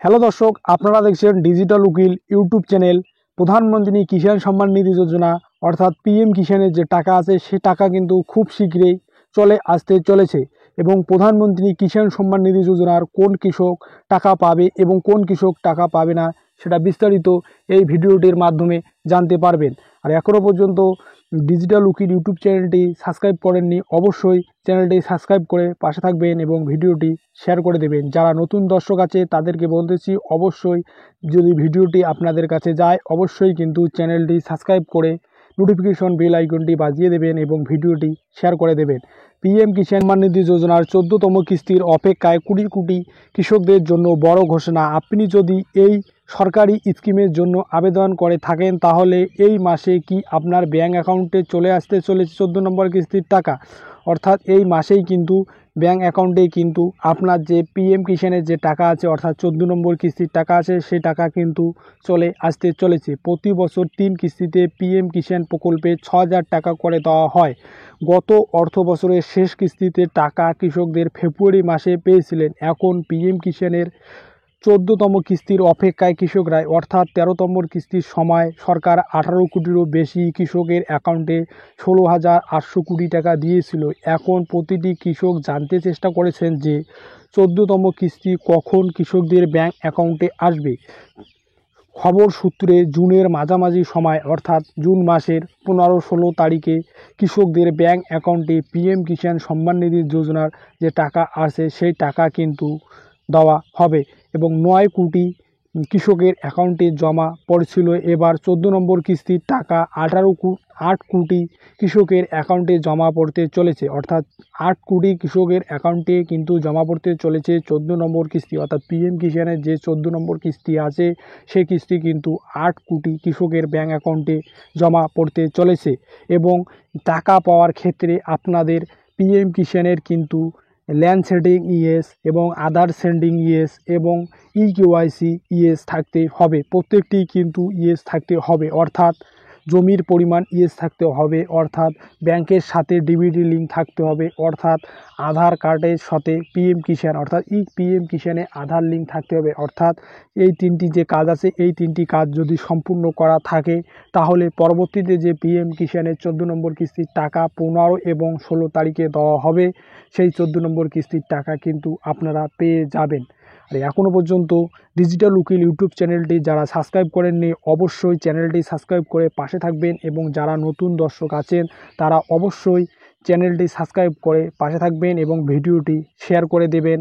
Hello দর্শক, আপনারা দেখছেন ডিজিটাল উকিল ইউটিউব চ্যানেল। প্রধানমন্ত্রী কিষাণ সম্মান নিধি যোজনা অর্থাৎ পিএম কিষাণের যে টাকা আছে সে টাকা কিন্তু খুব শীঘ্রই চলে আসতে চলেছে। এবং প্রধানমন্ত্রী কিষাণ সম্মান নিধি যোজনার কোন কৃষক টাকা পাবে এবং কোন কৃষক টাকা পাবে না সেটা বিস্তারিত এই ভিডিওটির মাধ্যমে জানতে পারবেন। আর এখনও পর্যন্ত ডিজিটাল উকিল ইউটিউব চ্যানেলটি সাবস্ক্রাইব করেননি, অবশ্যই চ্যানেলটি সাবস্ক্রাইব করে পাশে থাকবেন এবং ভিডিওটি শেয়ার করে দেবেন। যারা নতুন দর্শক আছে তাদেরকে বলতেছি, অবশ্যই যদি ভিডিওটি আপনাদের কাছে যায় অবশ্যই কিন্তু চ্যানেলটি সাবস্ক্রাইব করে নোটিফিকেশন বেল আইকনটি বাজিয়ে দেবেন এবং ভিডিওটি শেয়ার করে দেবেন। পিএম কিষাণ সম্মান নিধি যোজনার 14তম কিস্তির অপেক্ষায় কোটি কোটি কৃষকদের জন্য বড় ঘোষণা। আপনি যদি এই সরকারি স্কিমের জন্য আবেদন করে থাকেন তাহলে এই মাসে কি আপনার ব্যাঙ্ক অ্যাকাউন্টে চলে আসতে চলেছে 14 নম্বর কিস্তির টাকা। অর্থাৎ এই মাসেই কিন্তু ব্যাঙ্ক অ্যাকাউন্টে কিন্তু আপনার যে পিএম কিষাণের যে টাকা আছে অর্থাৎ 14 নম্বর কিস্তির টাকা আছে সেই টাকা কিন্তু চলে আসতে চলেছে। প্রতি বছর 3 কিস্তিতে পিএম কিষাণ প্রকল্পে 6,000 টাকা করে দেওয়া হয়। গত অর্থ বছরের শেষ কিস্তিতে টাকা কৃষকদের ফেব্রুয়ারি মাসে পেয়েছিলেন। এখন পিএম কিষাণের 14তম কিস্তির অপেক্ষায় কৃষকরা, অর্থাৎ 13তম কিস্তির সময় সরকার 18 কোটিরও বেশি কৃষকের অ্যাকাউন্টে 16,800 কোটি টাকা দিয়েছিল। এখন প্রতিটি কৃষক জানতে চেষ্টা করেছেন যে 14তম কিস্তি কখন কৃষকদের ব্যাংক অ্যাকাউন্টে আসবে। খবর সূত্রে জুনের মাঝামাঝি সময় অর্থাৎ জুন মাসের 15-16 তারিখে কৃষকদের ব্যাংক অ্যাকাউন্টে পিএম কিষাণ সম্মান নিধি যোজনার যে টাকা আছে সেই টাকা কিন্তু দেওয়া হবে এবং 9 কোটি কৃষকের অ্যাকাউন্টে জমা পড়ছিল। এবার 14 নম্বর কিস্তির টাকা 8 কোটি কৃষকের অ্যাকাউন্টে জমা পড়তে চলেছে। অর্থাৎ 8 কোটি কৃষকের অ্যাকাউন্টে কিন্তু জমা পড়তে চলেছে 14 নম্বর কিস্তি। অর্থাৎ পিএম কিষাণের যে 14 নম্বর কিস্তি আছে সেই কিস্তি কিন্তু 8 কোটি কৃষকের ব্যাঙ্ক অ্যাকাউন্টে জমা পড়তে চলেছে। এবং টাকা পাওয়ার ক্ষেত্রে আপনাদের পিএম কিষাণের কিন্তু ল্যান্ড সেটিং ইয়েস এবং আধার সেন্ডিং ইয়েস এবং ইকেওয়াইসি ইয়েস থাকতে হবে। প্রত্যেকটি কিন্তু ইয়েস থাকতে হবে। অর্থাৎ জমির পরিমাণ ইয়েস থাকতে হবে, অর্থাৎ ব্যাংকের সাথে ডিবিটি লিঙ্ক থাকতে হবে, অর্থাৎ আধার কার্ডের সাথে পিএম কিষাণ অর্থাৎ পিএম কিষাণে আধার লিঙ্ক থাকতে হবে। অর্থাৎ এই তিনটি যে কাজ আছে এই তিনটি কাজ যদি সম্পূর্ণ করা থাকে তাহলে পরবর্তীতে যে পিএম কিষাণের 14 নম্বর কিস্তির টাকা 15 এবং 16 তারিখে দেওয়া হবে সেই 14 নম্বর কিস্তির টাকা কিন্তু আপনারা পেয়ে যাবেন। আর এখনও পর্যন্ত ডিজিটাল উকিল ইউটিউব চ্যানেলটি যারা সাবস্ক্রাইব করেননি অবশ্যই চ্যানেলটি সাবস্ক্রাইব করে পাশে থাকবেন এবং যারা নতুন দর্শক আছেন তারা অবশ্যই চ্যানেলটি সাবস্ক্রাইব করে পাশে থাকবেন এবং ভিডিওটি শেয়ার করে দেবেন।